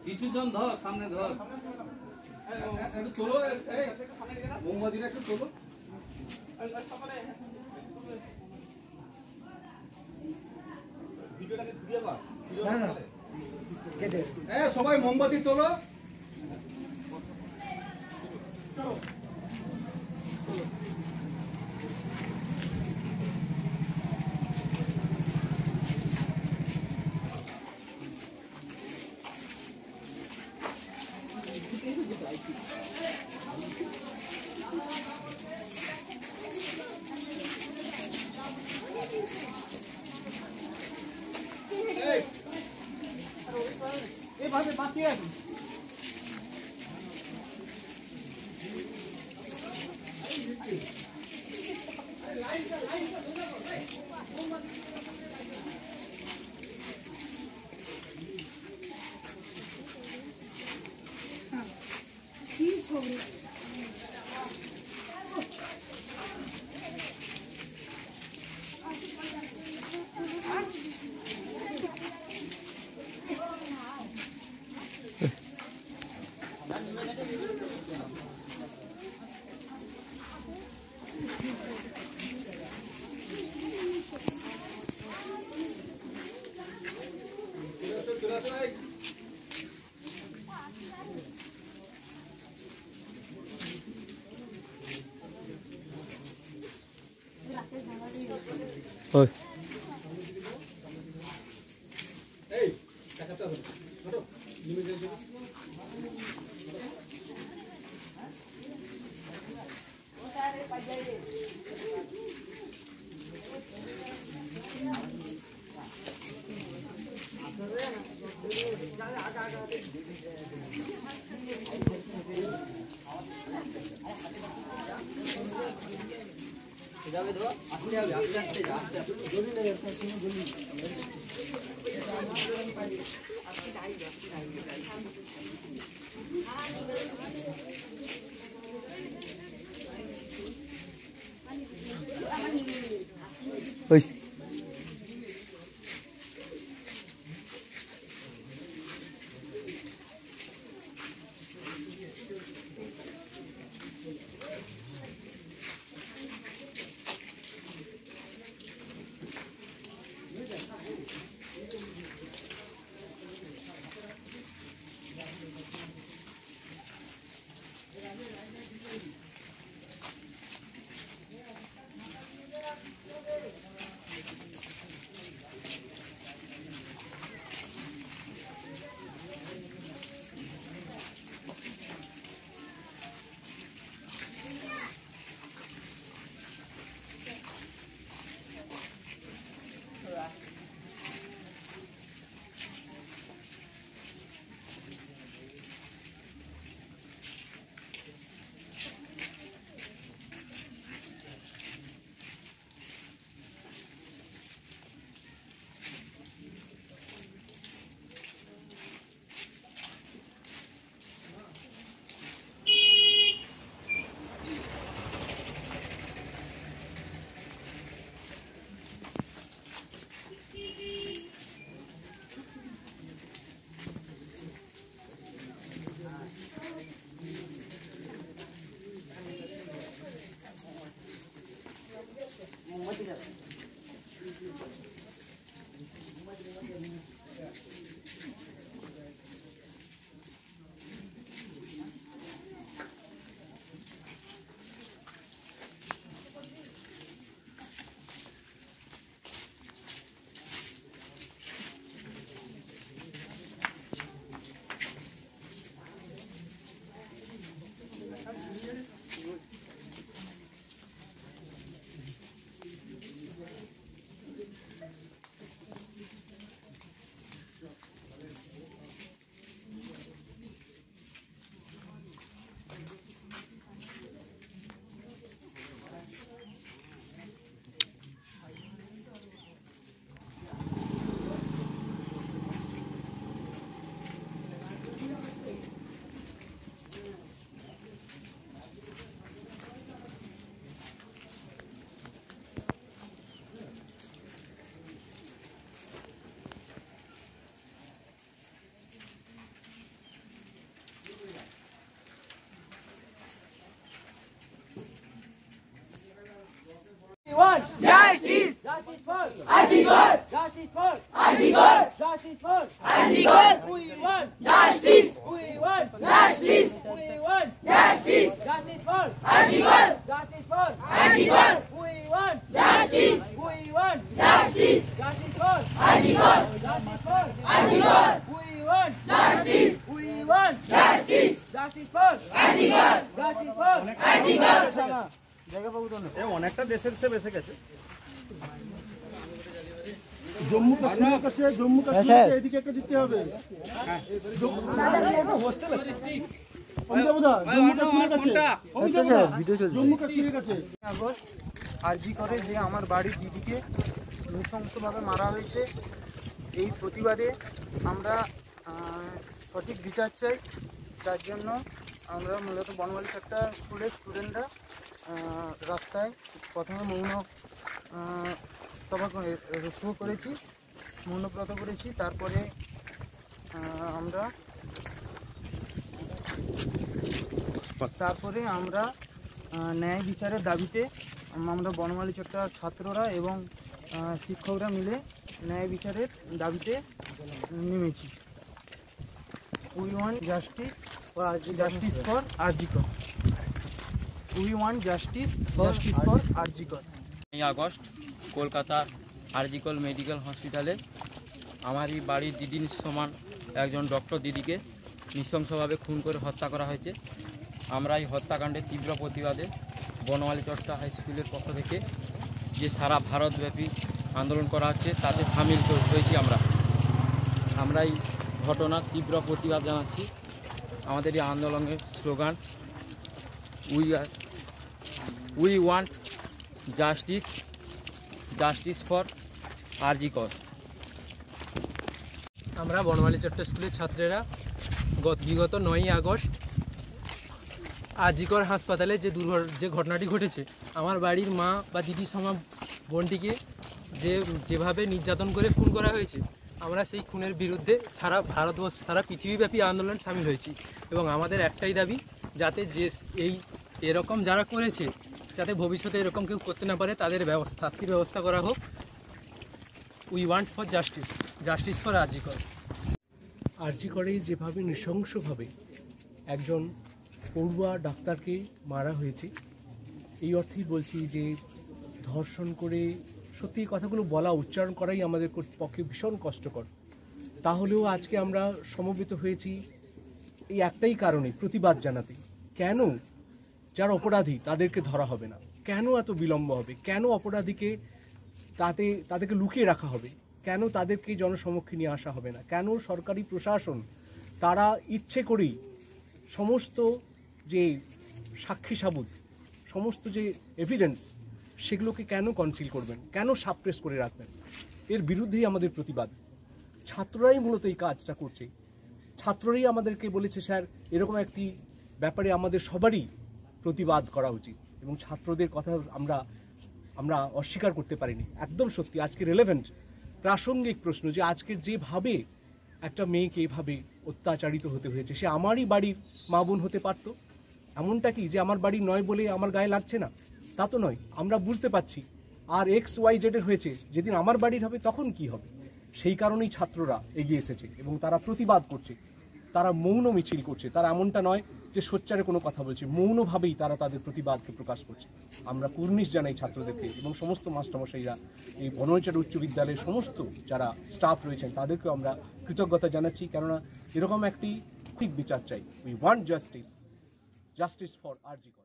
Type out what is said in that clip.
কিছুজন ধর সামনে ধর একটু তোলো এই মোমবাতিটা একটু তোলো ভিডিওটাকে ঘুরিয়ে বা সবাই মোমবাতি তোলো চলো এইভাবে বাঁচিয়ে আছি কি ছবি Ôi. যাবে ধরো আস্তে হবে আস্তে আস্তে আস্তে আস্তে জলদি না যাচ্ছে জলদি আস্তে দাঁড়িয়ে Ôi. Justice for Arjigor. Justice for Arjigor. Justice for Arjigor. We want justice. We want justice. We want justice. Justice for Arjigor. Justice for Arjigor. We want justice. We want justice. Justice for Arjigor. Justice for Arjigor. We want justice. We want justice. Justice for Arjigor. Justice for Arjigor. অনেকটা দেশের সে বেঁচে গেছে। জম্মু কাশ্মীরের কাছে জম্মু কাশ্মীর এদিকে একটা দিতে হবে জম্মু কাশ্মীরের কাছে আগস্ট আরজি করে যে আমার বাড়ির দিদিকে নৃশংসভাবে মারা হয়েছে, এই প্রতিবাদে আমরা সঠিক বিচার চাই। যার জন্য আমরা মূলত বনমালী একটা স্কুলের স্টুডেন্টরা রাস্তায় প্রথমে মৌন সভা শুরু করেছি, মৌনব্রত করেছি। তারপরে আমরা ন্যায় বিচারের দাবিতে আমরা বনমালী চট্টগ্রাম ছাত্ররা এবং শিক্ষকরা মিলে ন্যায় বিচারের দাবিতে নেমেছি। We want justice for RG Kar. We want justice for RG Kar. 9 August কলকাতার আরজিকর মেডিকেল হসপিটালে আমারই বাড়ির দিদির সমান একজন ডক্টর দিদিকে নৃশংসভাবে খুন করে হত্যা করা হয়েছে। আমরা এই হত্যাকাণ্ডের তীব্র প্রতিবাদে বনমালী চট্টগ্রাম হাই স্কুলের পক্ষ থেকে যে সারা ভারতব্যাপী আন্দোলন করা হচ্ছে তাতে সামিল হয়েছি। আমরা এই ঘটনার তীব্র প্রতিবাদ জানাচ্ছি। আমাদের এই আন্দোলনের slogan we want justice for RG Kar. আমরা বনমালী চট্ট স্কুলের ছাত্রেরা বিগত 9ই আগস্ট আরজিকর হাসপাতালে যে ঘটনাটি ঘটেছে, আমার বাড়ির মা বা দিদির সমান বোনটিকে যেভাবে নির্যাতন করে খুন করা হয়েছে, আমরা সেই খুনের বিরুদ্ধে সারা ভারতবর্ষ সারা পৃথিবীব্যাপী আন্দোলন সামিল হয়েছি। এবং আমাদের একটাই দাবি, যাতে এরকম যারা করেছে যাতে ভবিষ্যতে এরকম কেউ করতে না পারে, তাদের শাস্তির ব্যবস্থা করা হোক। We want for justice for RG Kar. আরজিকরে যেভাবে নৃশংসভাবে একজন পড়ুয়া ডাক্তারকে মারা হয়েছে, এই অর্থেই বলছি যে ধর্ষণ করে সত্যি এই কথাগুলো বলা উচ্চারণ করাই আমাদের পক্ষে ভীষণ কষ্টকর। তাহলেও আজকে আমরা সমবেত হয়েছি এই একটাই কারণে, প্রতিবাদ জানাতে। কেন যারা অপরাধী তাদেরকে ধরা হবে না? কেন এত বিলম্ব হবে? কেন অপরাধীকে তাদেরকে লুকিয়ে রাখা হবে? কেন তাদেরকে জনসমক্ষে নিয়ে আসা হবে না? কেন সরকারি প্রশাসন তারা ইচ্ছে করেই সমস্ত যে সাক্ষী সাবুত, সমস্ত যে এভিডেন্স, সেগুলোকে কেন কনসিল করবেন? কেন সাপ্রেস করে রাখবেন? এর বিরুদ্ধেই আমাদের প্রতিবাদ। ছাত্ররাই মূলত এই কাজটা করছে। ছাত্ররাই আমাদেরকে বলেছে, স্যার এরকম একটি ব্যাপারে আমাদের সবারই প্রতিবাদ করা উচিত। এবং ছাত্রদের কথা আমরা অস্বীকার করতে পারিনি। একদম সত্যি, আজকে রেলেভেন্ট প্রাসঙ্গিক প্রশ্ন যে আজকের যেভাবে একটা মেয়েকে এভাবে অত্যাচারিত হতে হয়েছে, সে আমারই বাড়ির মা বোন হতে পারতো। এমনটা কি যে আমার বাড়ি নয় বলে আমার গায়ে লাগছে না? তা তো নয়। আমরা বুঝতে পারছি আর XYZ এর হয়েছে, যেদিন আমার বাড়ির হবে তখন কি হবে? সেই কারণেই ছাত্ররা এগিয়ে এসেছে এবং তারা প্রতিবাদ করছে, তারা মৌন মিছিল করছে। তারা এমনটা নয় যে সোচ্চারে কোনো কথা বলছে, মৌনভাবেই তারা তাদের প্রতিবাদকে প্রকাশ করছে। আমরা কুর্নিশ জানাই ছাত্রদেরকে এবং সমস্ত মাস্টারমশাইরা, এই বনমালী উচ্চ বিদ্যালয়ের সমস্ত যারা স্টাফ রয়েছেন তাদেরকেও আমরা কৃতজ্ঞতা জানাচ্ছি। কেননা এরকম একটি ঠিক বিচার চাই। We want justice for RG Kar.